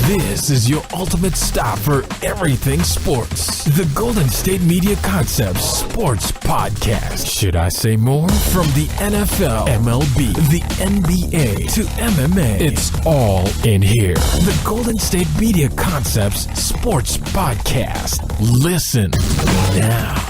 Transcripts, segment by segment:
This is your ultimate stop for everything sports. The Golden State Media Concepts Sports Podcast. Should I say more? From the NFL, MLB, the NBA to MMA, it's all in here. The Golden State Media Concepts Sports Podcast. Listen now.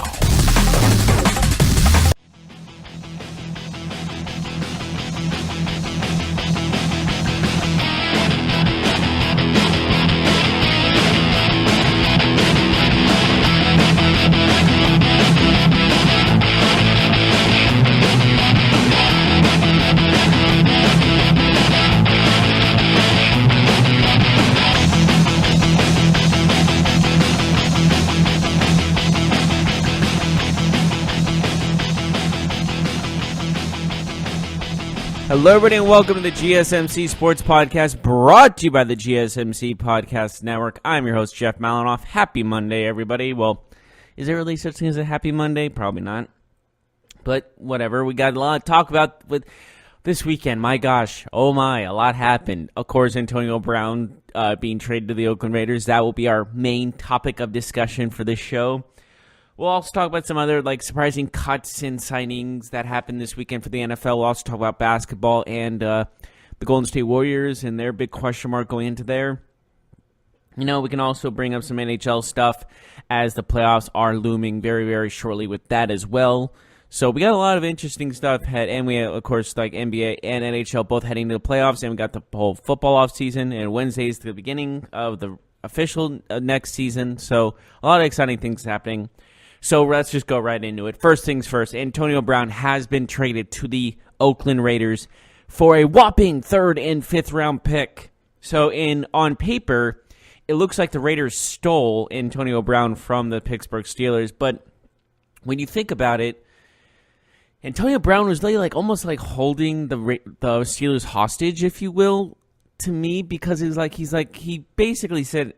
Hello, everybody, and welcome to the GSMC Sports Podcast, brought to you by the GSMC Podcast Network. I'm your host, Jeff Malinoff. Happy Monday, everybody. Well, is there really such thing as a happy Monday? Probably not. But whatever. We got a lot to talk about with this weekend. My gosh. Oh, my. A lot happened. Of course, Antonio Brown being traded to the Oakland Raiders. That will be our main topic of discussion for this show. We'll also talk about some other surprising cuts and signings that happened this weekend for the NFL. We'll also talk about basketball and the Golden State Warriors and their big question mark going into there. You know, we can also bring up some NHL stuff as the playoffs are looming very, very shortly with that as well. So we got a lot of interesting stuff ahead, and we have, of course, NBA and NHL both heading to the playoffs, and we got the whole football offseason, and Wednesday's the beginning of the official next season. So a lot of exciting things happening. So let's just go right into it. First things first, Antonio Brown has been traded to the Oakland Raiders for a whopping 3rd and 5th round pick. So on paper, it looks like the Raiders stole Antonio Brown from the Pittsburgh Steelers. But when you think about it, Antonio Brown was almost holding the Steelers hostage, if you will, to me, because he basically said,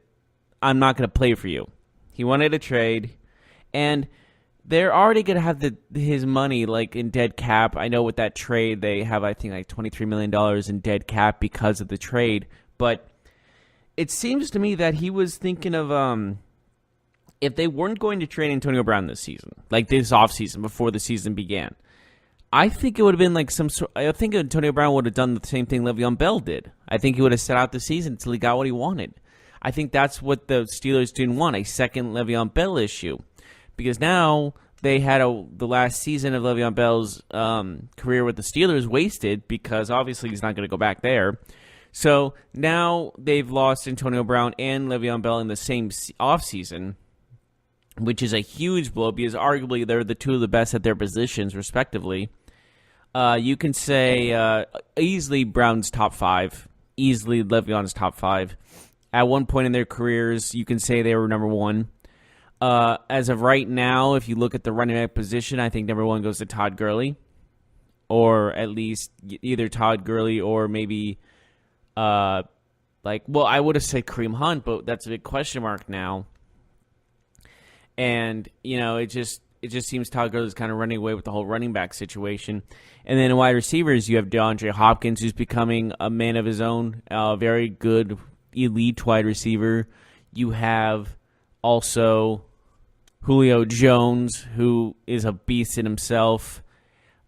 "I'm not going to play for you." He wanted a trade. And they're already going to have his money in dead cap. I know with that trade, they have, I think, $23 million in dead cap because of the trade. But it seems to me that he was thinking of if they weren't going to trade Antonio Brown this season, this offseason before the season began, I think it would have been I think Antonio Brown would have done the same thing Le'Veon Bell did. I think he would have set out the season until he got what he wanted. I think that's what the Steelers didn't want, a second Le'Veon Bell issue. Because now they had the last season of Le'Veon Bell's career with the Steelers wasted because obviously he's not going to go back there. So now they've lost Antonio Brown and Le'Veon Bell in the same offseason, which is a huge blow because arguably they're the two of the best at their positions, respectively. You can say easily Brown's top 5, easily Le'Veon's top 5. At one point in their careers, you can say they were number 1. As of right now, if you look at the running back position, I think number 1 goes to Todd Gurley, or at least either Todd Gurley or maybe, I would have said Kareem Hunt, but that's a big question mark now. And it just seems Todd Gurley is kind of running away with the whole running back situation. And then in wide receivers, you have DeAndre Hopkins, who's becoming a man of his own, a very good elite wide receiver. You have also Julio Jones, who is a beast in himself.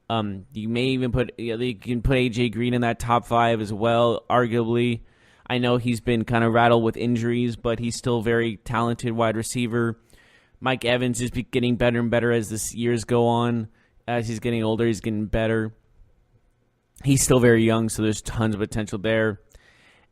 You may even put AJ Green in that top 5 as well, arguably. I know he's been kind of rattled with injuries, but he's still a very talented wide receiver. Mike Evans is getting better and better as the years go on. As he's getting older, he's getting better. He's still very young, so there's tons of potential there.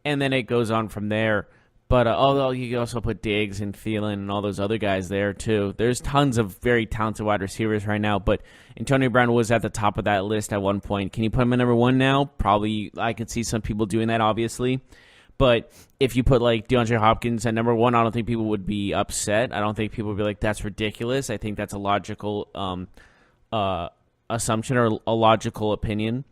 And then it goes on from there. But although you can also put Diggs and Thielen and all those other guys there too. There's tons of very talented wide receivers right now. But Antonio Brown was at the top of that list at one point. Can you put him at number 1 now? Probably. I could see some people doing that, obviously. But if you put DeAndre Hopkins at number 1, I don't think people would be upset. I don't think people would be like, that's ridiculous. I think that's a logical assumption or a logical opinion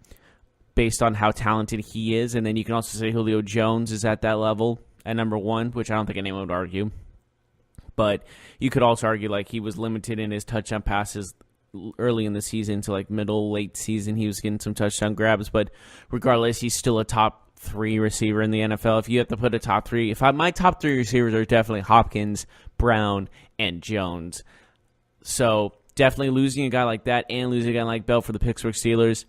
based on how talented he is. And then you can also say Julio Jones is at that level at number 1, which I don't think anyone would argue. But you could also argue he was limited in his touchdown passes early in the season to middle, late season. He was getting some touchdown grabs. But regardless, he's still a top 3 receiver in the NFL. If you have to put a top 3, my top 3 receivers are definitely Hopkins, Brown, and Jones. So definitely losing a guy like that and losing a guy like Bell for the Pittsburgh Steelers.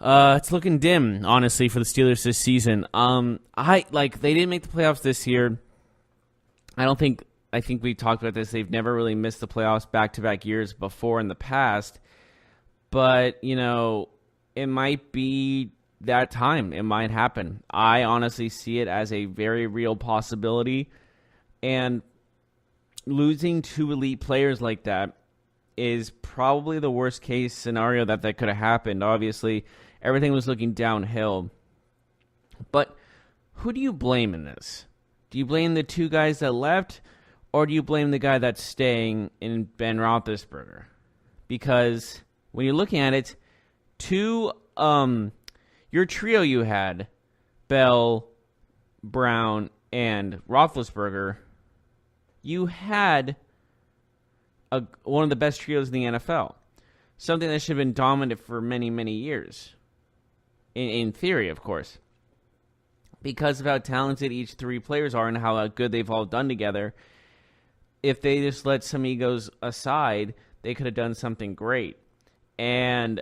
It's looking dim, honestly, for the Steelers this season. They didn't make the playoffs this year. I think we talked about this. They've never really missed the playoffs back-to-back years before in the past. But, it might be that time. It might happen. I honestly see it as a very real possibility. And losing 2 elite players like that is probably the worst case scenario that could have happened. Obviously, everything was looking downhill. But who do you blame in this? Do you blame the 2 guys that left, or do you blame the guy that's staying in Ben Roethlisberger? Because when you're looking at it, your trio you had, Bell, Brown, and Roethlisberger, you had one of the best trios in the NFL. Something that should have been dominant for many, many years. In theory, of course. Because of how talented each 3 players are and how good they've all done together, if they just let some egos aside, they could have done something great. And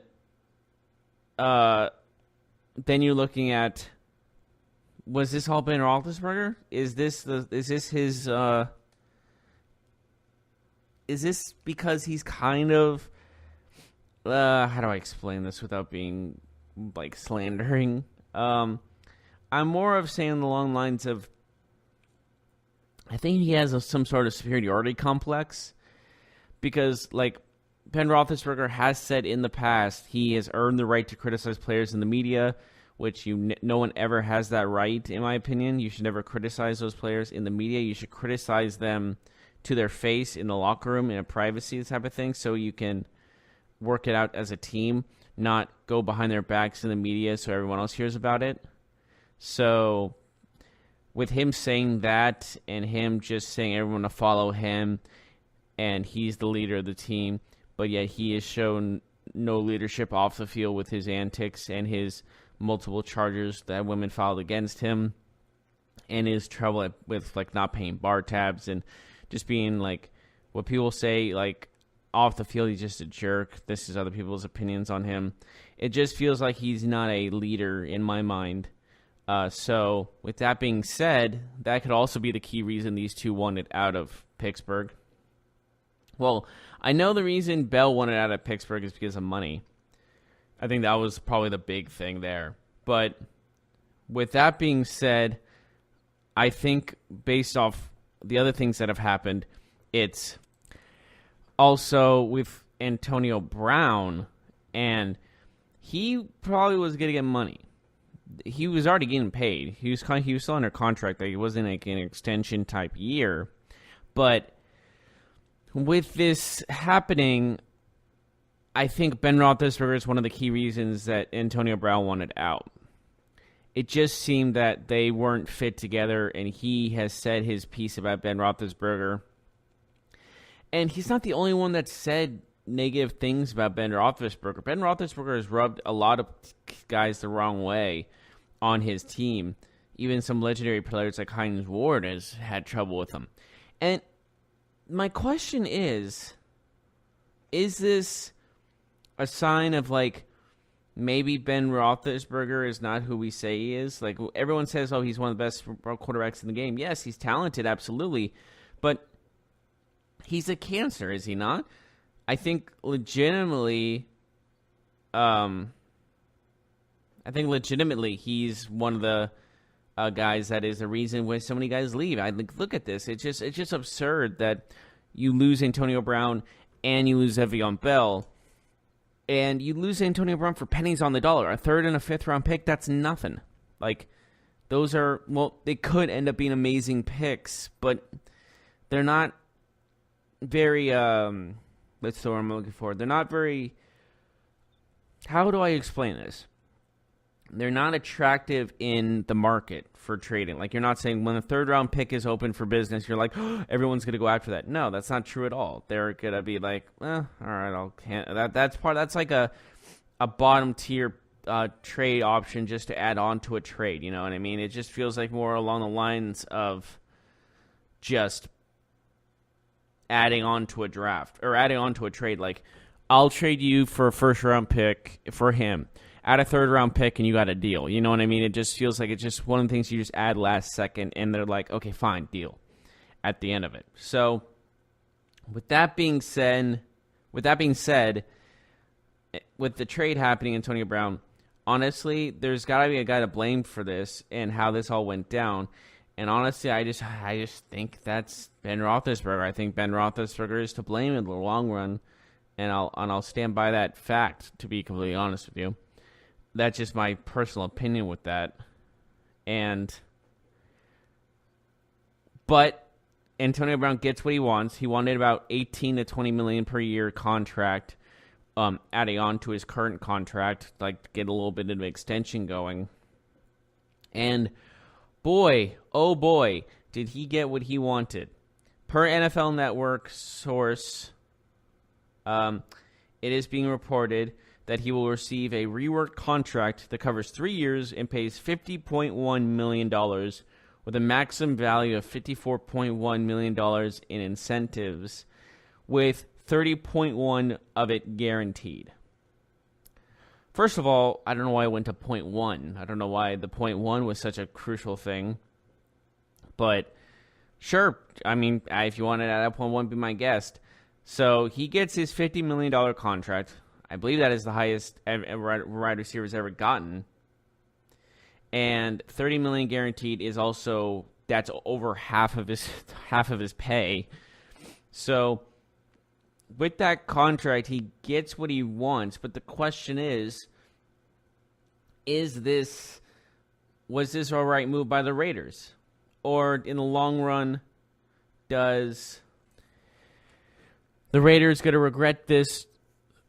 then you're looking at, was this all Ben Roethlisberger? Is this because he's kind of, how do I explain this without being slandering? I'm more of saying along the lines of, I think he has some sort of superiority complex, because Ben Roethlisberger has said in the past he has earned the right to criticize players in the media, which no one ever has that right, in my opinion. You should never criticize those players in the media. You should criticize them to their face in the locker room, in a privacy type of thing, so you can work it out as a team, not go behind their backs in the media so everyone else hears about it. So with him saying that and him just saying everyone to follow him and he's the leader of the team, but yet he has shown no leadership off the field with his antics and his multiple charges that women filed against him and his trouble with not paying bar tabs and just being what people say off the field, he's just a jerk. This is other people's opinions on him. It just feels like he's not a leader in my mind. So with that being said, that could also be the key reason these 2 wanted out of Pittsburgh. Well, I know the reason Bell wanted out of Pittsburgh is because of money. I think that was probably the big thing there. But with that being said, I think based off the other things that have happened, it's also with Antonio Brown, and he probably was going to get money. He was already getting paid. He was still under contract. It wasn't an extension type year. But with this happening, I think Ben Roethlisberger is one of the key reasons that Antonio Brown wanted out. It just seemed that they weren't fit together, and he has said his piece about Ben Roethlisberger. And he's not the only one that said negative things about Ben Roethlisberger. Ben Roethlisberger has rubbed a lot of guys the wrong way on his team. Even some legendary players like Hines Ward has had trouble with him. And my question is this a sign of maybe Ben Roethlisberger is not who we say he is? Everyone says, oh, he's one of the best quarterbacks in the game. Yes, he's talented, absolutely. But he's a cancer, is he not? I think legitimately, he's one of the guys that is the reason why so many guys leave. Look at this. It's just absurd that you lose Antonio Brown and you lose Le'Veon Bell. And you lose Antonio Brown for pennies on the dollar. A 3rd and a 5th round pick, that's nothing. Those are, they could end up being amazing picks, but they're not very, what's the word I'm looking for? They're not very, how do I explain this? They're not attractive in the market for trading. You're not saying when the 3rd round pick is open for business, you're oh, everyone's going to go after that. No, that's not true at all. They're going to be all right, that's like a bottom tier trade option just to add on to a trade. You know what I mean? It just feels like more along the lines of just adding on to a draft or adding on to a trade. Like, I'll trade you for a first-round pick for him. Add a third-round pick, and you got a deal. You know what I mean? It just feels like it's just one of the things you just add last second, and they're like, okay, fine, deal at the end of it. So, with that being said, with the trade happening, Antonio Brown, honestly, there's got to be a guy to blame for this and how this all went down. And honestly, I just think that's Ben Roethlisberger. I think Ben Roethlisberger is to blame in the long run, and I'll stand by that fact, to be completely honest with you. That's just my personal opinion with that. But Antonio Brown gets what he wants. He wanted about 18 to 20 million per year contract, adding on to his current contract, like to get a little bit of an extension going. And boy, oh boy, did he get what he wanted. Per NFL Network source, it is being reported that he will receive a reworked contract that covers 3 years and pays $50.1 million with a maximum value of $54.1 million in incentives, with 30.1 of it guaranteed. First of all, I don't know why I went to 0.1. I don't know why the 0.1 was such a crucial thing. But sure, I mean, if you wanted to add 0.1, be my guest. So he gets his $50 million contract. I believe that is the highest wide receiver's ever gotten. And $30 million guaranteed is also, that's over half of his pay. So with that contract, he gets what he wants. But the question is was this all right move by the Raiders? Or in the long run, does the Raiders going to regret this?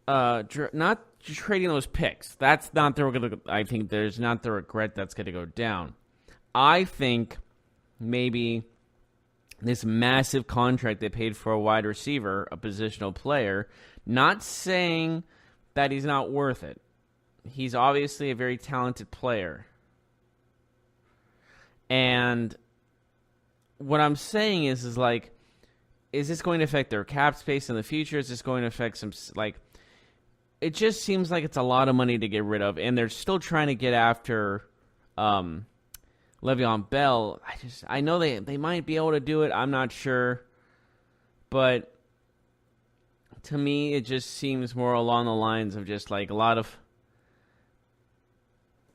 Not trading those picks. That's not I think there's not the regret that's going to go down. I think maybe this massive contract they paid for a wide receiver, a positional player, not saying that he's not worth it. He's obviously a very talented player. And what I'm saying is this going to affect their cap space in the future? Is this going to affect some, it just seems like it's a lot of money to get rid of, and they're still trying to get after Le'Veon Bell. I know they might be able to do it. I'm not sure. But to me, it just seems more along the lines of just like a lot of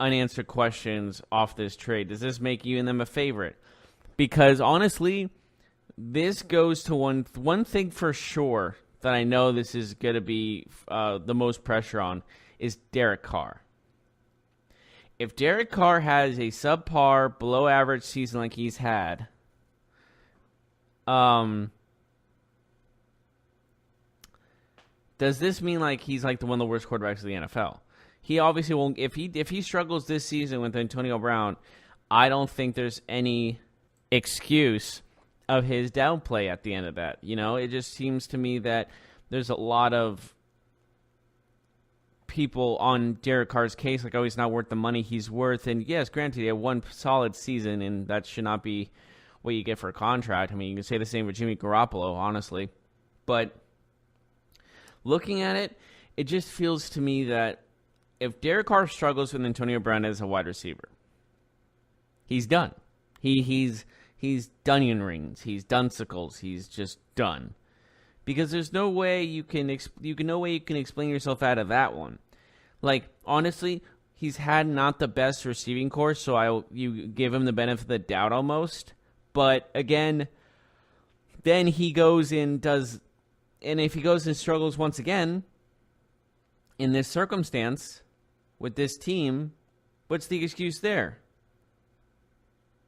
unanswered questions off this trade. Does this make you and them a favorite? Because honestly, this goes to one thing for sure that I know this is going to be the most pressure on is Derek Carr. If Derek Carr has a subpar, below average season like he's had, does this mean like he's like one of the worst quarterbacks of the NFL? He obviously won't. If he struggles this season with Antonio Brown, I don't think there's any excuse of his downplay at the end of that. You know, it just seems to me that there's a lot of people on Derek Carr's case, like, oh, he's not worth the money he's worth. And yes, granted, he had one solid season, and that should not be what you get for a contract. I mean, you can say the same for Jimmy Garoppolo, honestly. But looking at it, it just feels to me that if Derek Carr struggles with Antonio Brown as a wide receiver, he's done. He's dunion rings. He's dunsicles. He's just done. Because there's no way you can explain yourself out of that one. Like, honestly, he's had not the best receiving corps, so you give him the benefit of the doubt almost. But again, then he goes and if he goes and struggles once again in this circumstance with this team, what's the excuse there?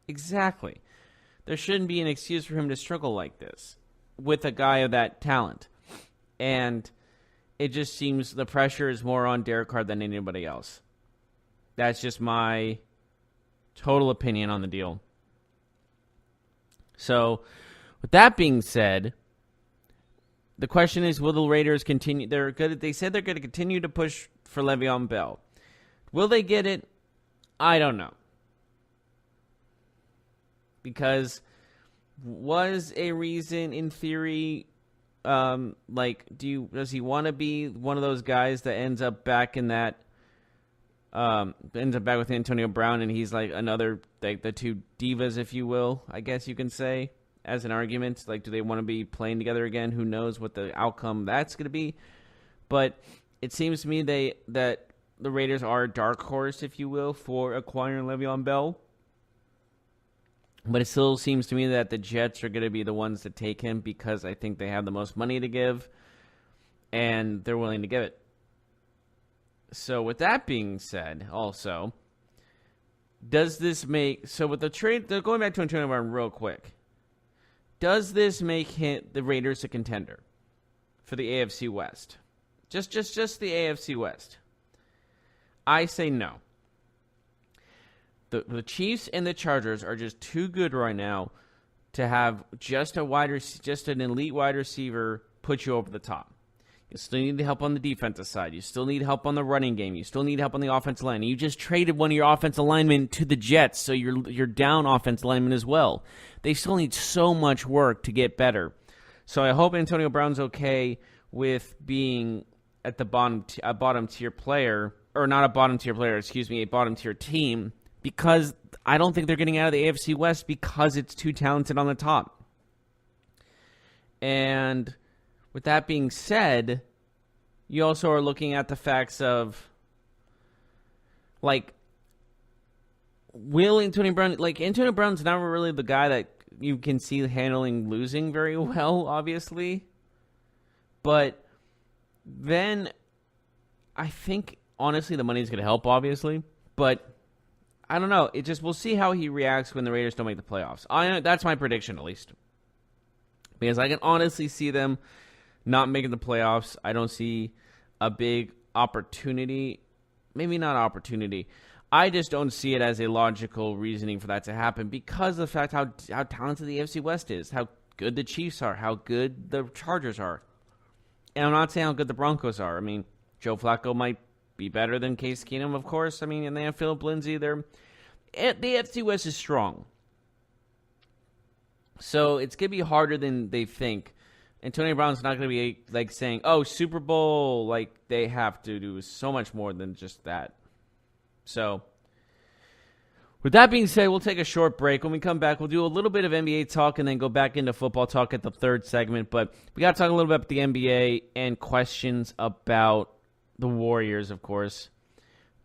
Exactly. There shouldn't be an excuse for him to struggle like this with a guy of that talent. And it just seems the pressure is more on Derek Carr than anybody else. That's just my total opinion on the deal. So, with that being said, the question is, will the Raiders continue? They said they're going to continue to push for Le'Veon Bell. Will they get it? I don't know. Because was a reason in theory, does he want to be one of those guys that ends up back with Antonio Brown, and he's like another, like the two divas, if you will, I guess you can say, as an argument. Like, do they want to be playing together again? Who knows what the outcome that's going to be? But it seems to me that the Raiders are a dark horse, if you will, for acquiring Le'Veon Bell. But it still seems to me that the Jets are going to be the ones that take him because I think they have the most money to give, and they're willing to give it. So with that being said, also, does this make... So with the trade... Going back to Antonio Brown real quick. Does this make the Raiders a contender for the AFC West? Just the AFC West. I say no. The Chiefs and the Chargers are just too good right now to have just an elite wide receiver put you over the top. You still need help on the defensive side. You still need help on the running game. You still need help on the offensive line. You just traded one of your offensive linemen to the Jets, so you're down offensive linemen as well. They still need so much work to get better. So I hope Antonio Brown's okay with being at the bottom tier player, or not a bottom tier player, a bottom tier team, because I don't think they're getting out of the AFC West because it's too talented on the top. And with that being said, you also are looking at the facts of, like, will Antonio Brown... Like, Antonio Brown's not really the guy that you can see handling losing very well, obviously. But then I think, honestly, the money's going to help, obviously. But I don't know. We'll see how he reacts when the Raiders don't make the playoffs. That's my prediction, at least. Because I can honestly see them not making the playoffs. I don't see a big opportunity. Maybe not opportunity. I just don't see it as a logical reasoning for that to happen because of the fact how talented the AFC West is, how good the Chiefs are, how good the Chargers are. And I'm not saying how good the Broncos are. I mean, Joe Flacco might be better than Case Keenum, of course. I mean, and they have Philip Lindsay. The AFC West is strong. So it's going to be harder than they think. Antonio Brown's not going to be like saying, oh, Super Bowl, like they have to do so much more than just that. So with that being said, we'll take a short break. When we come back, we'll do a little bit of NBA talk and then go back into football talk at the third segment. But we got to talk a little bit about the NBA and questions about the Warriors, of course.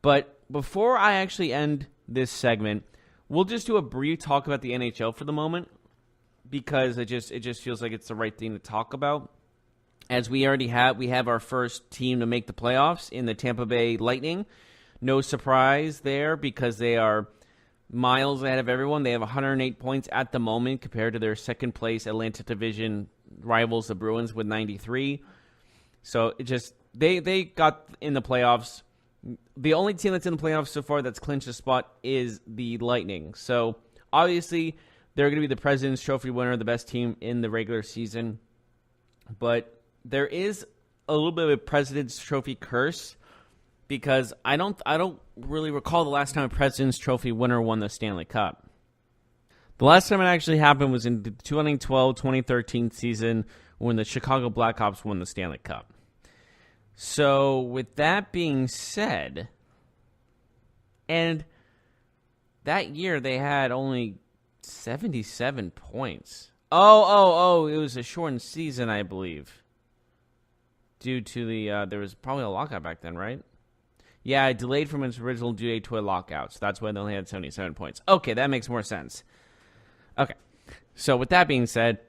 But before I actually end this segment, we'll just do a brief talk about the NHL for the moment, because it just feels like it's the right thing to talk about. As we have our first team to make the playoffs in the Tampa Bay Lightning. No surprise there because they are miles ahead of everyone. They have 108 points at the moment compared to their second place Atlantic Division rivals, the Bruins, with 93. So they got in the playoffs. The only team that's in the playoffs so far that's clinched a spot is the Lightning. So obviously they're going to be the President's Trophy winner, the best team in the regular season. But there is a little bit of a President's Trophy curse because I don't really recall the last time a President's Trophy winner won the Stanley Cup. The last time it actually happened was in the 2012-2013 season when the Chicago Blackhawks won the Stanley Cup. So with that being said, and that year they had only 77 points. Oh, it was a shortened season, I believe. Due to there was probably a lockout back then, right? Yeah, it delayed from its original due date to a lockout, so that's why they only had 77 points. Okay, that makes more sense. Okay, so with that being said,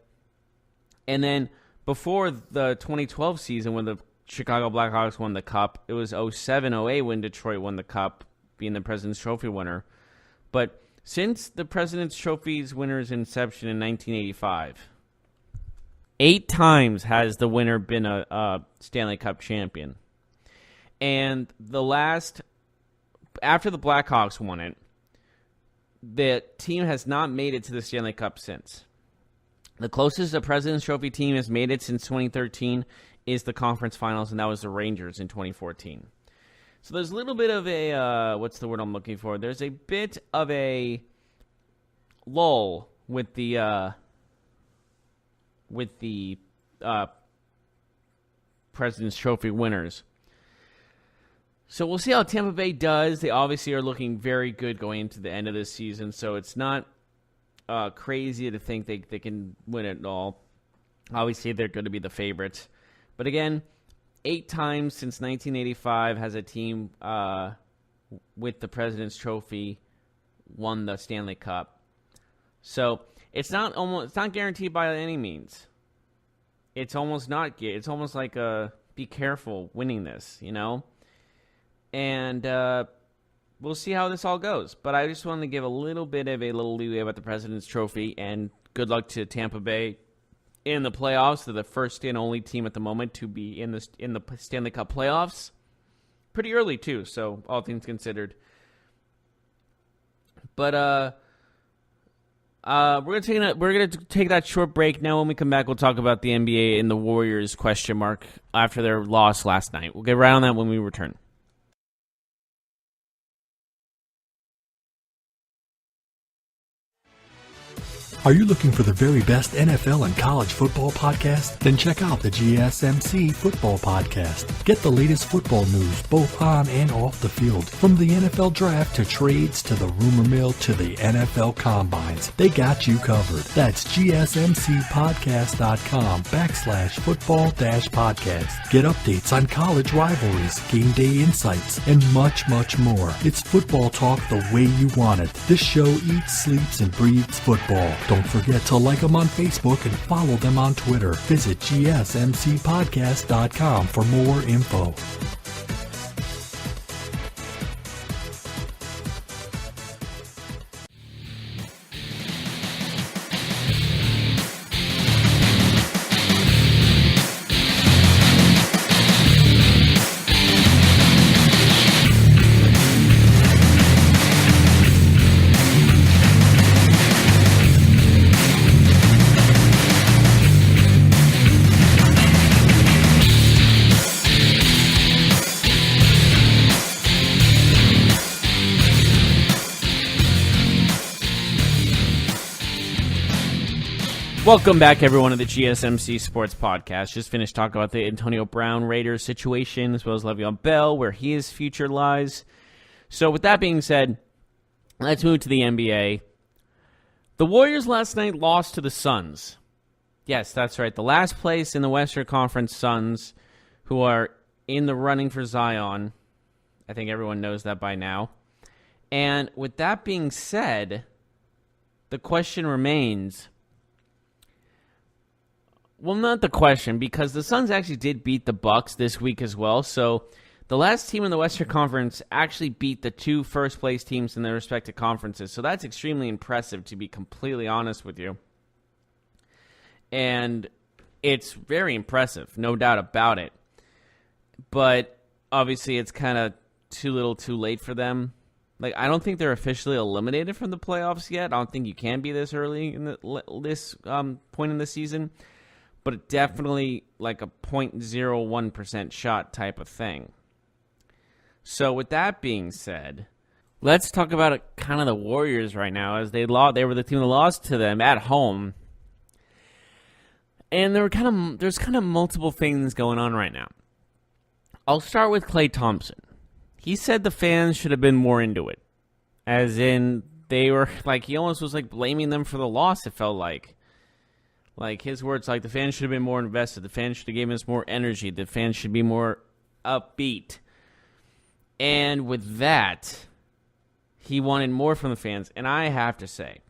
and then before the 2012 season when the Chicago Blackhawks won the Cup, it was 07-08 when Detroit won the Cup, being the President's Trophy winner. But since the President's Trophy's winner's inception in 1985, 8 times has the winner been a Stanley Cup champion. And after the Blackhawks won it, the team has not made it to the Stanley Cup since. The closest the President's Trophy team has made it since 2013 is the conference finals, and that was the Rangers in 2014. So there's a little bit of a, what's the word I'm looking for? There's a bit of a lull with the President's Trophy winners. So we'll see how Tampa Bay does. They obviously are looking very good going into the end of this season, so it's not crazy to think they can win it all. Obviously, they're going to be the favorites. But again, 8 times since 1985 has a team with the President's Trophy won the Stanley Cup. So it's not guaranteed by any means. It's almost not. It's almost like be careful winning this, you know. And we'll see how this all goes. But I just wanted to give a little bit of a little leeway about the President's Trophy, and good luck to Tampa Bay in the playoffs. They're the first and only team at the moment to be in the Stanley Cup playoffs. Pretty early too, so all things considered. But we're gonna take that short break. Now when we come back, we'll talk about the NBA and the Warriors ? After their loss last night. We'll get right on that when we return. Are you looking for the very best NFL and college football podcast? Then check out the GSMC Football Podcast. Get the latest football news both on and off the field. From the NFL Draft to trades to the rumor mill to the NFL Combines. They got you covered. That's GSMCpodcast.com/football-podcast. Get updates on college rivalries, game day insights, and much, much more. It's football talk the way you want it. This show eats, sleeps, and breathes football. Don't forget to like them on Facebook and follow them on Twitter. Visit GSMCpodcast.com for more info. Welcome back, everyone, to the GSMC Sports Podcast. Just finished talking about the Antonio Brown Raiders situation, as well as Le'Veon Bell, where his future lies. So with that being said, let's move to the NBA. The Warriors last night lost to the Suns. Yes, that's right. The last place in the Western Conference Suns, who are in the running for Zion. I think everyone knows that by now. And with that being said, the question remains... Well, not the question, because the Suns actually did beat the Bucks this week as well. So the last team in the Western Conference actually beat the 2 first-place teams in their respective conferences. So that's extremely impressive, to be completely honest with you. And it's very impressive, no doubt about it. But obviously it's kind of too little too late for them. Like, I don't think they're officially eliminated from the playoffs yet. I don't think you can be this early in this point in the season. But definitely like a 0.01% shot type of thing. So with that being said, let's talk about kind of the Warriors right now, as they were the team that lost to them at home. And there's kind of multiple things going on right now. I'll start with Klay Thompson. He said the fans should have been more into it. As in, they were like, he almost was like blaming them for the loss, it felt like. Like, his words, like, the fans should have been more invested. The fans should have given us more energy. The fans should be more upbeat. And with that, he wanted more from the fans. And I have to say,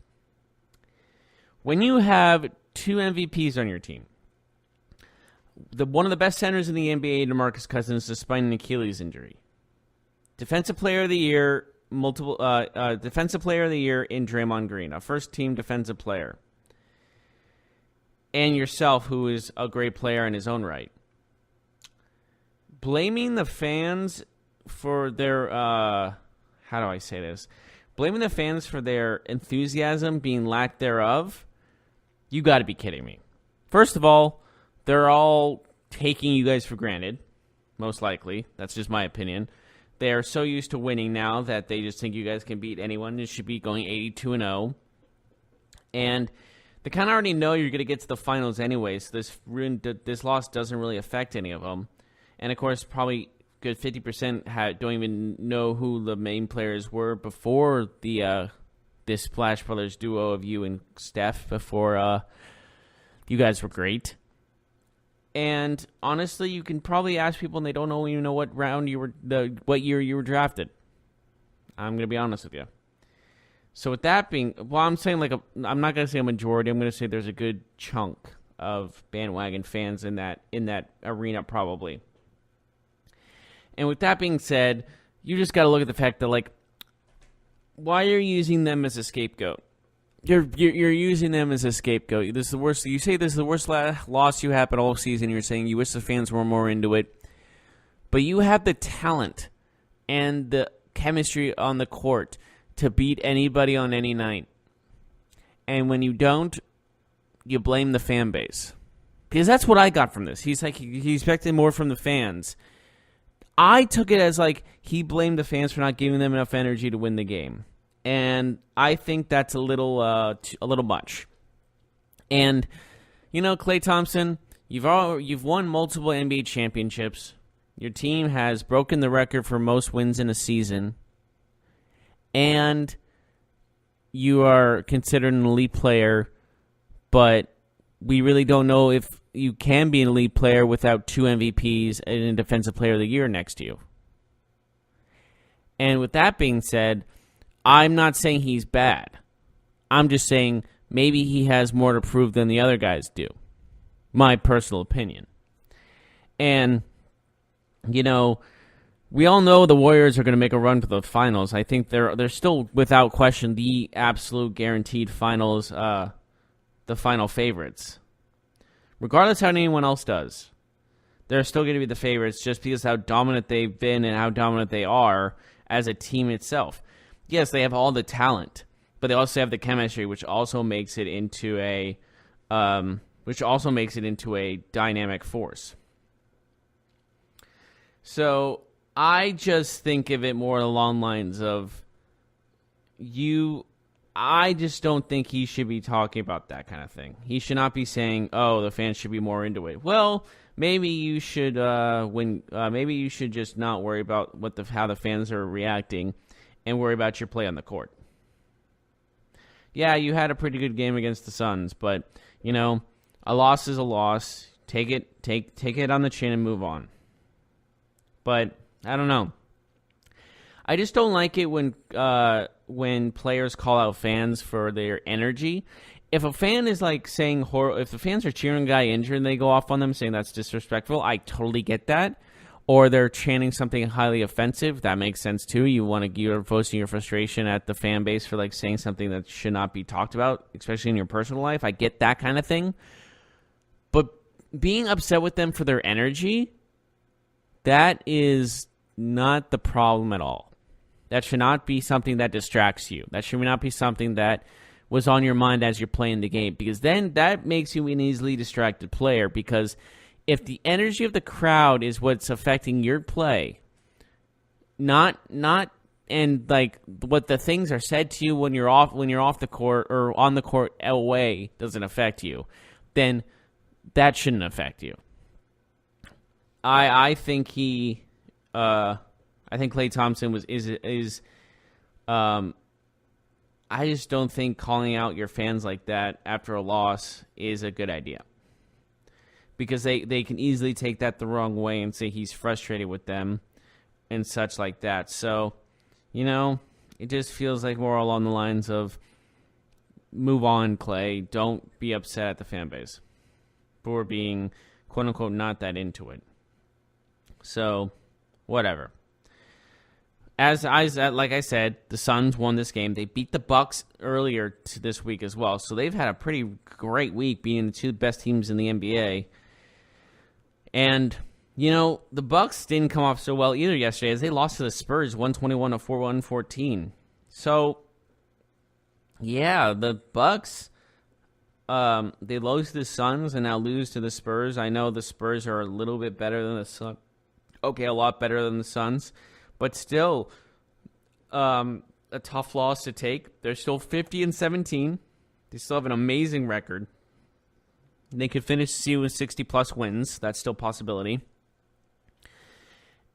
when you have 2 MVPs on your team, one of the best centers in the NBA, DeMarcus Cousins, despite an Achilles injury, Defensive Player of the Year, Defensive Player of the Year in Draymond Green, a first-team defensive player, and yourself, who is a great player in his own right. Blaming the fans for their, how do I say this? Blaming the fans for their enthusiasm being lack thereof, you got to be kidding me. First of all, they're all taking you guys for granted, most likely. That's just my opinion. They are so used to winning now that they just think you guys can beat anyone. You should be going 82-0. And they kind of already know you're going to get to the finals anyway, so this loss doesn't really affect any of them. And, of course, probably good 50% don't even know who the main players were before this Splash Brothers duo of you and Steph, before you guys were great. And honestly, you can probably ask people and they don't even know what round what year you were drafted. I'm going to be honest with you. So with that being, I'm saying I'm not going to say a majority. I'm going to say there's a good chunk of bandwagon fans in that arena probably. And with that being said, you just got to look at the fact that why are you using them as a scapegoat? You're using them as a scapegoat. This is the worst. You say this is the worst loss you happened all season. You're saying you wish the fans were more into it, but you have the talent and the chemistry on the court to beat anybody on any night. And when you don't, you blame the fan base, because that's what I got from this. He's he expected more from the fans. I took it as he blamed the fans for not giving them enough energy to win the game. And I think that's a little much. And Klay Thompson, you've won multiple NBA championships. Your team has broken the record for most wins in a season, and you are considered an elite player. But we really don't know if you can be an elite player without 2 MVPs and a Defensive Player of the Year next to you. And with that being said, I'm not saying he's bad. I'm just saying maybe he has more to prove than the other guys do. My personal opinion. And, we all know the Warriors are going to make a run to the finals. I think they're still, without question, the absolute guaranteed finals, the final favorites. Regardless how anyone else does, they're still going to be the favorites just because how dominant they've been and how dominant they are as a team itself. Yes, they have all the talent, but they also have the chemistry, which also makes it into a dynamic force. So I just think of it more along lines of I just don't think he should be talking about that kind of thing. He should not be saying, "Oh, the fans should be more into it." Well, maybe you should maybe you should just not worry about how the fans are reacting, and worry about your play on the court. Yeah, you had a pretty good game against the Suns, but a loss is a loss. Take it on the chin and move on. But I don't know. I just don't like it when players call out fans for their energy. If a fan is saying if the fans are cheering a guy injured and they go off on them saying that's disrespectful, I totally get that. Or they're chanting something highly offensive, that makes sense too. You're voicing your frustration at the fan base for saying something that should not be talked about, especially in your personal life. I get that kind of thing. But being upset with them for their energy, that is not the problem at all. That should not be something that distracts you. That should not be something that was on your mind as you're playing the game, because then that makes you an easily distracted player. Because if the energy of the crowd is what's affecting your play, not and what the things are said to you when you're off the court or on the court away doesn't affect you, then that shouldn't affect you. I think Klay Thompson I just don't think calling out your fans like that after a loss is a good idea. Because they can easily take that the wrong way and say he's frustrated with them and such like that. So, it just feels like more along the lines of move on, Klay. Don't be upset at the fan base for being, quote-unquote, not that into it. So, whatever. Like I said, the Suns won this game. They beat the Bucks earlier this week as well. So they've had a pretty great week, being the two best teams in the NBA. And, the Bucks didn't come off so well either yesterday, as they lost to the Spurs 121-114. So, yeah, the Bucks, they lost to the Suns and now lose to the Spurs. I know the Spurs are a little bit better than the Suns. Okay, a lot better than the Suns. but still a tough loss to take. They're still 50-17. They still have an amazing record. They could finish the season with 60-plus wins. That's still a possibility.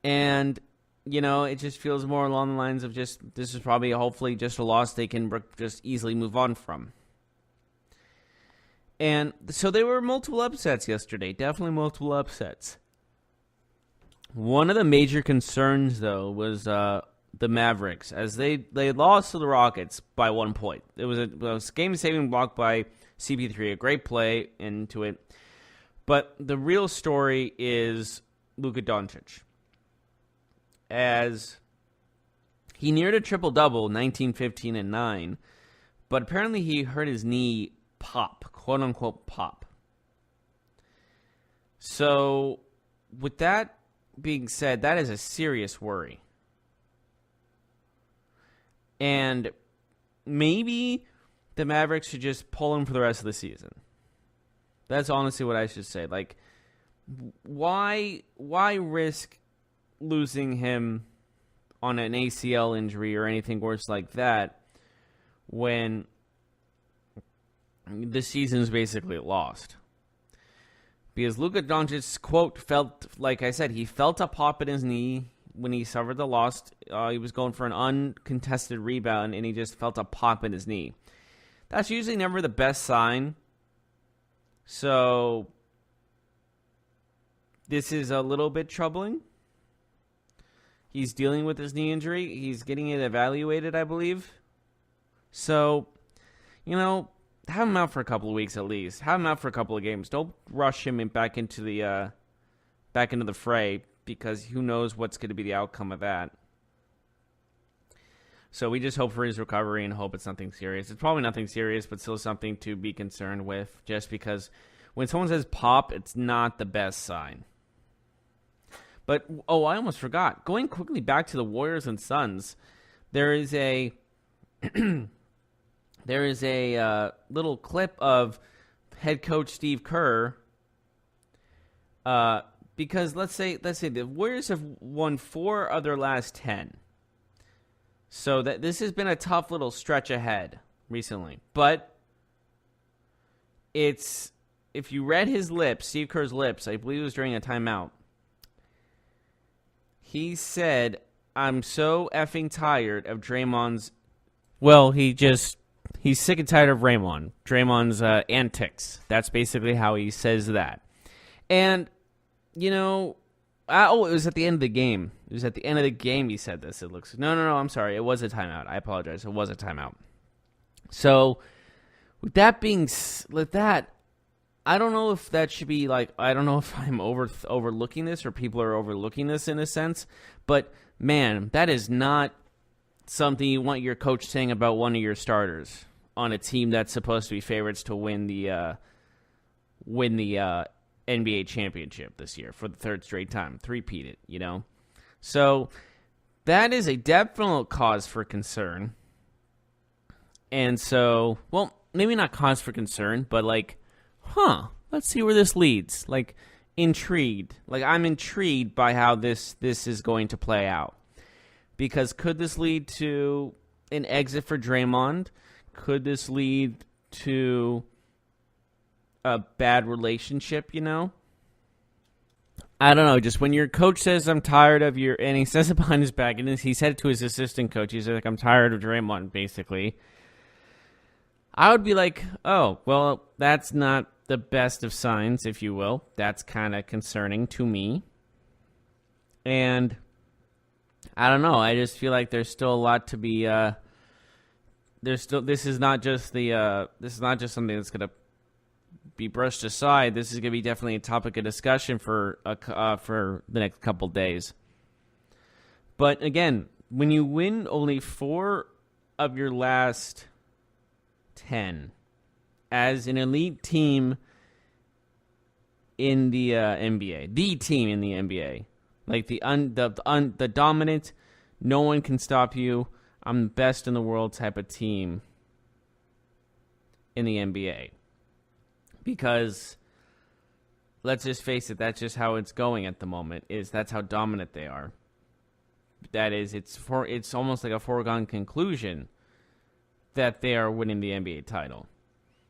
And, it just feels more along the lines of this is probably hopefully just a loss they can just easily move on from. And so there were multiple upsets yesterday. Definitely multiple upsets. One of the major concerns, though, was the Mavericks, as they lost to the Rockets by 1 point. It was a game-saving block by CP3, a great play into it. But the real story is Luka Doncic, as he neared a triple-double, 19, 15, and 9, but apparently he hurt his knee pop, quote-unquote pop. So with that being said, that is a serious worry. And maybe the Mavericks should just pull him for the rest of the season. That's honestly what I should say. Like, why risk losing him on an ACL injury or anything worse like that when the season's basically lost? Because Luka Doncic, quote, felt, like I said, he felt a pop in his knee when he suffered the loss. He was going for an uncontested rebound, and he just felt a pop in his knee. That's usually never the best sign. So this is a little bit troubling. He's dealing with his knee injury. He's getting it evaluated, I believe. So, have him out for a couple of weeks at least. Have him out for a couple of games. Don't rush him back into the fray, because who knows what's going to be the outcome of that. So we just hope for his recovery and hope it's nothing serious. It's probably nothing serious, but still something to be concerned with, just because when someone says pop, it's not the best sign. But, I almost forgot. Going quickly back to the Warriors and Suns, there is a little clip of head coach Steve Kerr, because let's say the Warriors have won 4 of their last 10. So that this has been a tough little stretch ahead recently. But if you read his lips, Steve Kerr's lips, I believe it was during a timeout, he said, "I'm so effing tired of Draymond's." Well, he's sick and tired of Draymond's antics. That's basically how he says that. And, it was at the end of the game. It was at the end of the game he said this. No, I'm sorry. It was a timeout. I apologize. It was a timeout. So, with that, I don't know if that should be I don't know if I'm overlooking this or people are overlooking this in a sense. But, man, that is not something you want your coach saying about one of your starters on a team that's supposed to be favorites to win the NBA championship this year for the 3rd straight time. Three-peat it, So that is a definite cause for concern. And so, well, maybe not cause for concern, but let's see where this leads. Intrigued. I'm intrigued by how this is going to play out. Because could this lead to an exit for Draymond? Could this lead to a bad relationship, I don't know. Just when your coach says, "I'm tired of your," and he says it behind his back, and he said it to his assistant coach, he said, "I'm tired of Draymond," basically. I would be like, oh, well, that's not the best of signs, if you will. That's kind of concerning to me. And I don't know. I just feel like there's still a lot to be. This is not just something that's gonna be brushed aside. This is going to be definitely a topic of discussion for the next couple days. But again, when you win only 4 of your last 10 as an elite team in the NBA, the team in the NBA, the dominant, no one can stop you, I'm the best in the world type of team in the NBA. Because, let's just face it, that's just how it's going at the moment, that's how dominant they are. that is, it's almost like a foregone conclusion that they are winning the NBA title.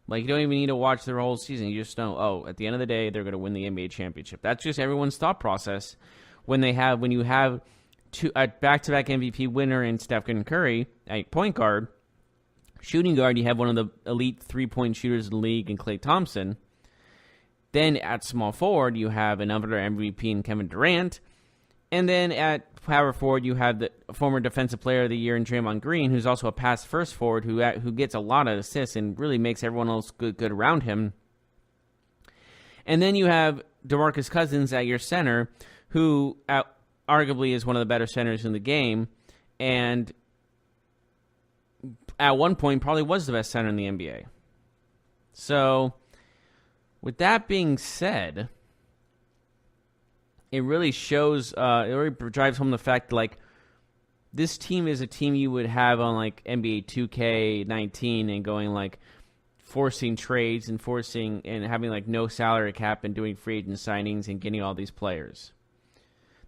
Like, you don't even need to watch their whole season. You just know, at the end of the day, they're going to win the NBA championship. That's just everyone's thought process when you have a back-to-back MVP winner in Stephen Curry at point guard. Shooting guard, you have one of the elite three-point shooters in the league in Klay Thompson. Then at small forward, you have another MVP in Kevin Durant. And then at power forward, you have the former Defensive Player of the Year in Draymond Green, who's also a pass-first forward who gets a lot of assists and really makes everyone else good around him. And then you have DeMarcus Cousins at your center, who arguably is one of the better centers in the game, and at one point probably was the best center in the NBA. So, with that being said, it really shows, it really drives home the fact, like, this team is a team you would have on, like, NBA 2K19 and going, like, forcing trades and having, like, no salary cap and doing free agent signings and getting all these players.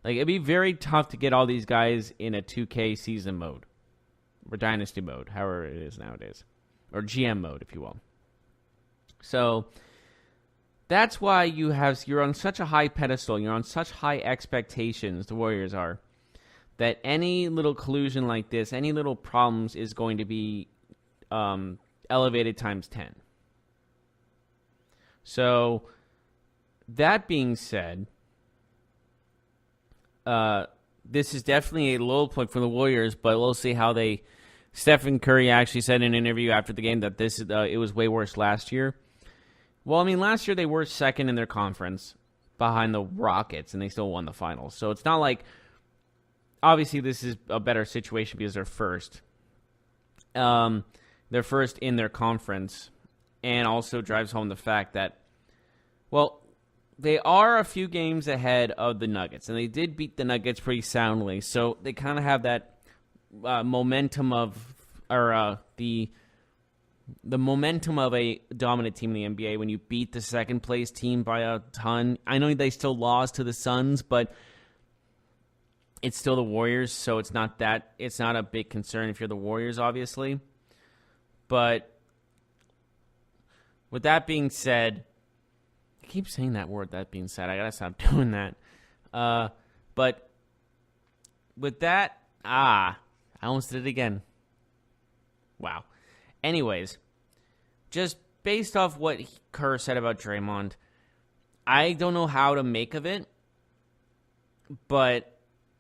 Like, it'd be very tough to get all these guys in a 2K season mode. Or dynasty mode, however it is nowadays. Or GM mode, if you will. So, that's why you're on such a high pedestal, you're on such high expectations, the Warriors are, that any little collusion like this, any little problems is going to be elevated times 10. So, that being said, this is definitely a low point for the Warriors, but we'll see how Stephen Curry actually said in an interview after the game that it was way worse last year. Well, I mean, last year they were second in their conference behind the Rockets, and they still won the finals. So it's not like, obviously this is a better situation because they're first. They're first in their conference, and also drives home the fact that, well, they are a few games ahead of the Nuggets, and they did beat the Nuggets pretty soundly. So they kind of have that momentum the momentum of a dominant team in the NBA when you beat the second place team by a ton. I know they still lost to the Suns, but it's still the Warriors, so it's not a big concern if you're the Warriors, obviously. But with that being said, I keep saying that word, that being said. I gotta stop doing that. But with that, I almost did it again. Wow. Anyways, just based off what Kerr said about Draymond, I don't know how to make of it, but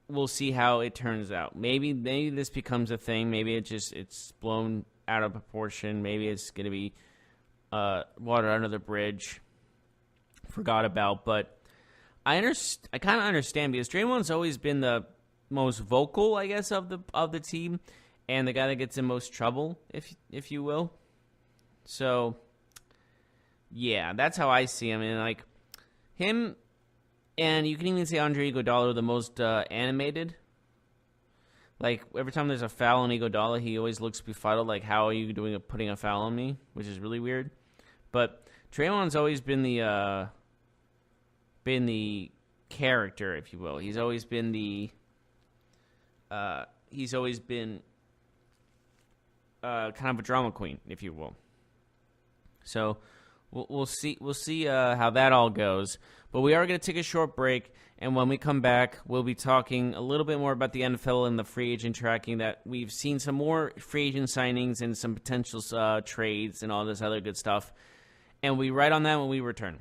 we'll see how it turns out. Maybe this becomes a thing. Maybe it's blown out of proportion. Maybe it's going to be water under the bridge, forgot about. But I kind of understand because Draymond's always been the most vocal, I guess, of the team, and the guy that gets in most trouble, if you will. So, yeah, that's how I see him. And, like, him, and you can even say Andre Iguodala are the most animated. Like, every time there's a foul on Iguodala, he always looks befuddled, like, how are you putting a foul on me? Which is really weird. But Draymond's always been the character, if you will. He's always been kind of a drama queen, if you will. So we'll see how that all goes. But we are going to take a short break, and when we come back, we'll be talking a little bit more about the NFL and the free agent tracking. That we've seen some more free agent signings and some potential trades and all this other good stuff. And we'll be right on that when we return.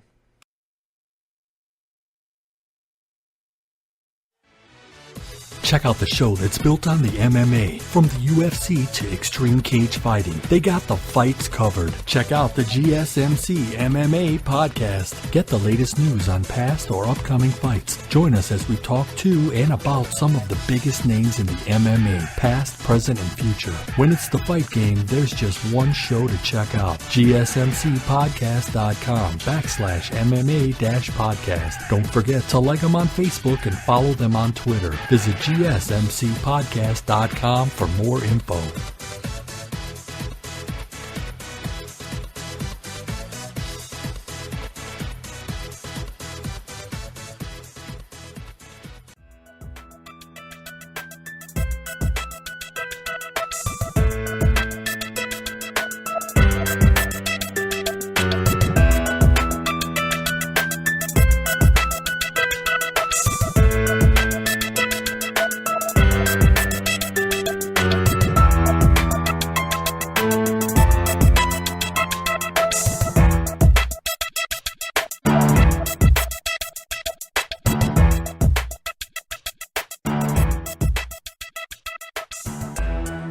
Check out the show that's built on the MMA. From the UFC to extreme cage fighting, they got the fights covered. Check out the GSMC MMA podcast. Get the latest news on past or upcoming fights. Join us as we talk to and about some of the biggest names in the MMA, past, present, and future. When it's the fight game, there's just one show to check out. GSMCpodcast.com/MMA-podcast. Don't forget to like them on Facebook and follow them on Twitter. Visit GSMCpodcast.com for more info.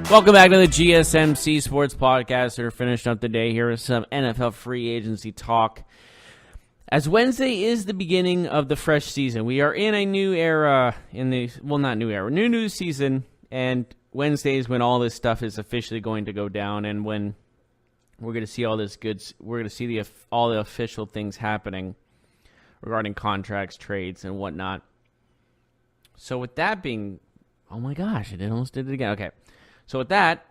Welcome back to the GSMC Sports Podcast. We're finished up the day here with some NFL free agency talk. As Wednesday is the beginning of the fresh season, we are in a new era new season, and Wednesday is when all this stuff is officially going to go down, and when we're going to see all this goods, we're going to see all the official things happening regarding contracts, trades, and whatnot. So with that being, oh my gosh, I almost did it again. Okay. So with that,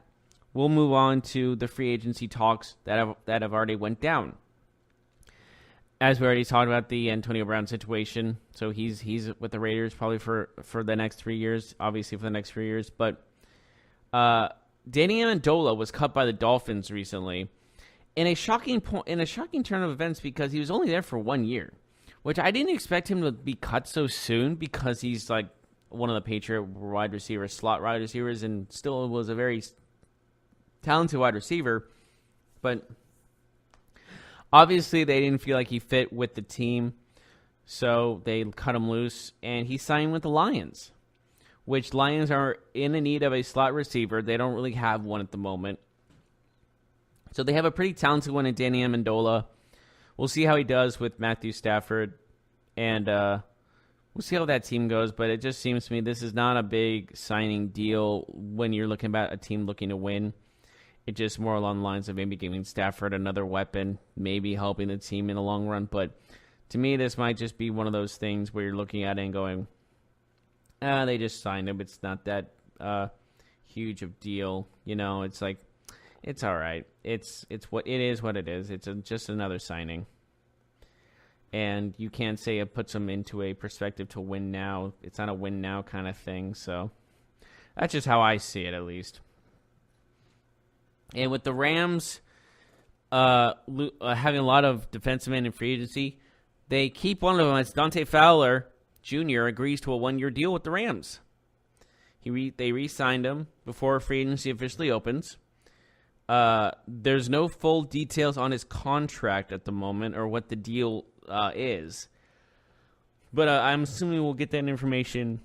we'll move on to the free agency talks that have already went down. As we already talked about the Antonio Brown situation, so he's with the Raiders probably for the next 3 years, obviously for the next 3 years. But Danny Amendola was cut by the Dolphins recently in a shocking turn of events because he was only there for 1 year, which I didn't expect him to be cut so soon because he's like one of the Patriot slot wide receivers, and still was a very talented wide receiver. But obviously they didn't feel like he fit with the team, so they cut him loose, and he signed with the Lions, which Lions are in the need of a slot receiver. They don't really have one at the moment. So they have a pretty talented one in Danny Amendola. We'll see how he does with Matthew Stafford, and we'll see how that team goes, but it just seems to me this is not a big signing deal when you're looking at a team looking to win. It's just more along the lines of maybe giving Stafford another weapon, maybe helping the team in the long run. But to me, this might just be one of those things where you're looking at it and going, they just signed him. It's not that huge of a deal. You know, it's like, it's all right. It's what it is. What it is. It's just another signing. And you can't say it puts them into a perspective to win now. It's not a win now kind of thing. So that's just how I see it, at least. And with the Rams having a lot of defensive men in free agency, they keep one of them. It's Dante Fowler Jr. agrees to a 1-year deal with the Rams. They re-signed him before free agency officially opens. There's no full details on his contract at the moment or what the deal is. But I'm assuming we'll get that information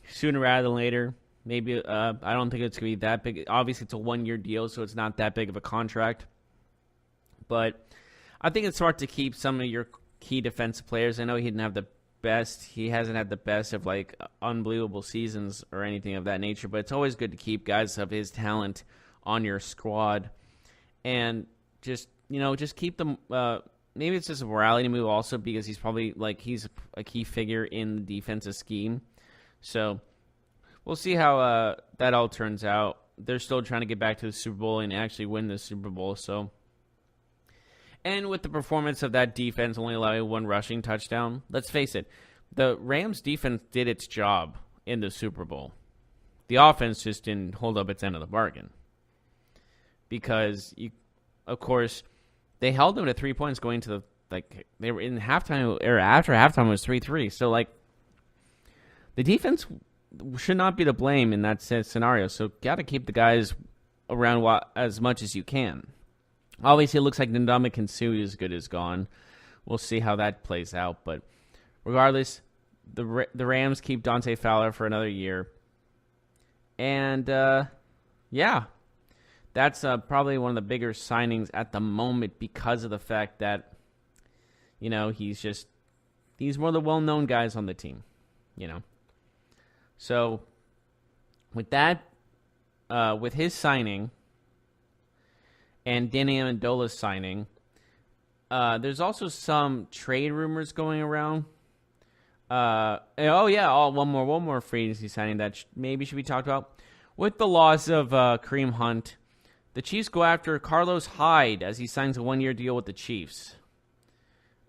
sooner rather than later. Maybe I don't think it's going to be that big. Obviously, it's a 1-year deal, so it's not that big of a contract. But I think it's smart to keep some of your key defensive players. I know he didn't have the best. He hasn't had the best of like unbelievable seasons or anything of that nature. But it's always good to keep guys of his talent on your squad, and just keep them. Maybe it's just a morality move also because he's probably he's a key figure in the defensive scheme. So we'll see how that all turns out. They're still trying to get back to the Super Bowl and actually win the Super Bowl. So, and with the performance of that defense only allowing 1 rushing touchdown, let's face it, the Rams defense did its job in the Super Bowl. The offense just didn't hold up its end of the bargain because, of course, they held them to 3 points going to they were in halftime, or after halftime it was 3-3. So, the defense should not be to blame in that scenario. So, got to keep the guys around as much as you can. Obviously, it looks like Ndamukong Suh is good as gone. We'll see how that plays out. But regardless, the Rams keep Dante Fowler for another year. And, that's probably one of the bigger signings at the moment because of the fact that, he's one of the well-known guys on the team, So, with that, with his signing and Danny Amendola's signing, there's also some trade rumors going around. One more free agency signing that maybe should be talked about. With the loss of Kareem Hunt, the Chiefs go after Carlos Hyde as he signs a 1-year deal with the Chiefs.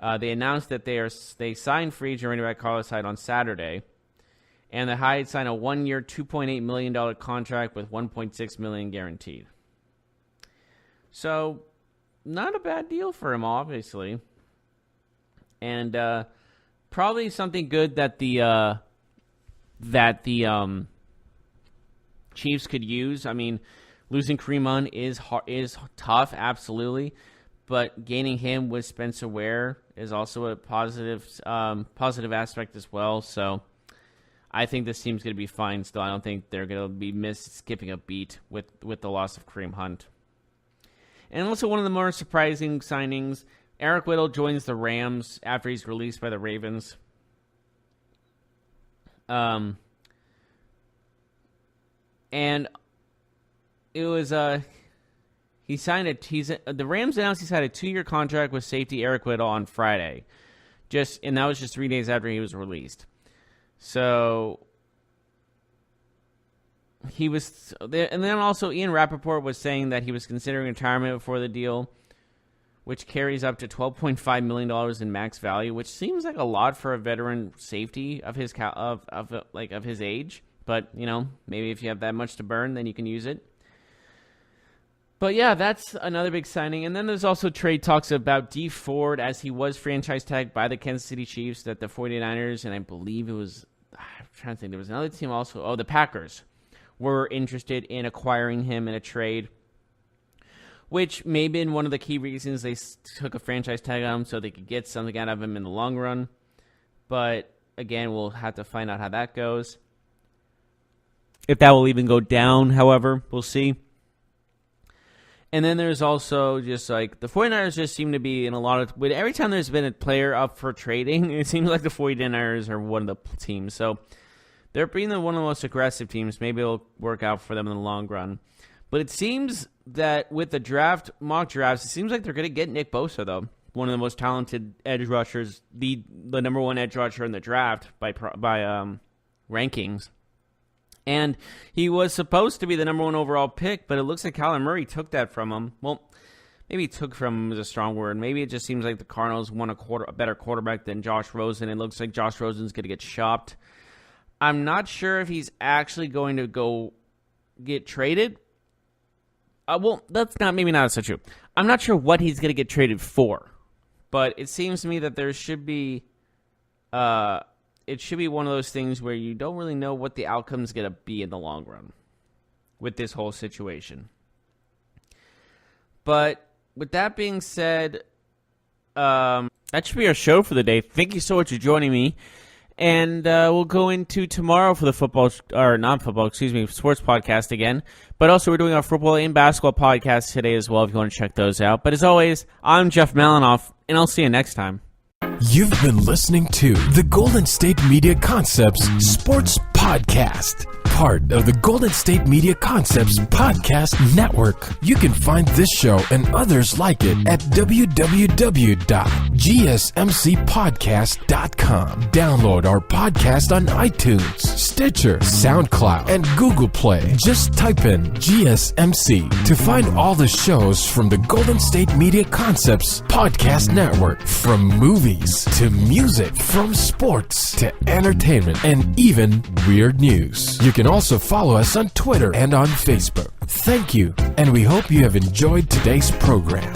They announced that they signed free agent running back Carlos Hyde on Saturday, and the Hyde signed a 1-year, $2.8 million contract with $1.6 million guaranteed. So, not a bad deal for him, obviously, and probably something good that the Chiefs could use. I mean, losing Kareem Hunt is tough, absolutely, but gaining him with Spencer Ware is also a positive aspect as well. So I think this team's going to be fine still. I don't think they're going to be skipping a beat with the loss of Kareem Hunt. And also one of the more surprising signings, Eric Weddle joins the Rams after he's released by the Ravens. And it was the Rams announced he signed a 2-year contract with safety Eric Weddle on Friday. And that was just 3 days after he was released. So he was, and then also Ian Rappaport was saying that he was considering retirement before the deal, which carries up to $12.5 million in max value, which seems like a lot for a veteran safety of his of his age. But maybe if you have that much to burn, then you can use it. But yeah, that's another big signing. And then there's also trade talks about Dee Ford, as he was franchise tagged by the Kansas City Chiefs, that the 49ers, and I believe it was, I'm trying to think, there was another team also, the Packers, were interested in acquiring him in a trade, which may have been one of the key reasons they took a franchise tag on him, so they could get something out of him in the long run. But again, we'll have to find out how that goes. If that will even go down, however, we'll see. And then there's also just like the 49ers just seem to be in a lot of, every time there's been a player up for trading, it seems like the 49ers are one of the teams. So they're being one of the most aggressive teams. Maybe it'll work out for them in the long run. But it seems that with the mock drafts, it seems like they're going to get Nick Bosa, though. One of the most talented edge rushers, the number one edge rusher in the draft by rankings. And he was supposed to be the number one overall pick, but it looks like Kyler Murray took that from him. Well, maybe took from him is a strong word. Maybe it just seems like the Cardinals want a better quarterback than Josh Rosen. It looks like Josh Rosen's going to get shopped. I'm not sure if he's actually going to go get traded. That's maybe not so true. I'm not sure what he's going to get traded for, but it seems to me that there should be it should be one of those things where you don't really know what the outcome is going to be in the long run with this whole situation. But with that being said, that should be our show for the day. Thank you so much for joining me. And we'll go into tomorrow for the sports podcast again. But also we're doing our football and basketball podcast today as well if you want to check those out. But as always, I'm Jeff Malinoff, and I'll see you next time. You've been listening to the Golden State Media Concepts Sports Podcast, part of the Golden State Media Concepts Podcast Network. You can find this show and others like it at www.gsmcpodcast.com. Download our podcast on iTunes, Stitcher, SoundCloud, and Google Play. Just type in GSMC to find all the shows from the Golden State Media Concepts Podcast Network, from movies to music, from sports to entertainment, and even weird news. You can also follow us on Twitter and on Facebook. Thank you, and we hope you have enjoyed today's program.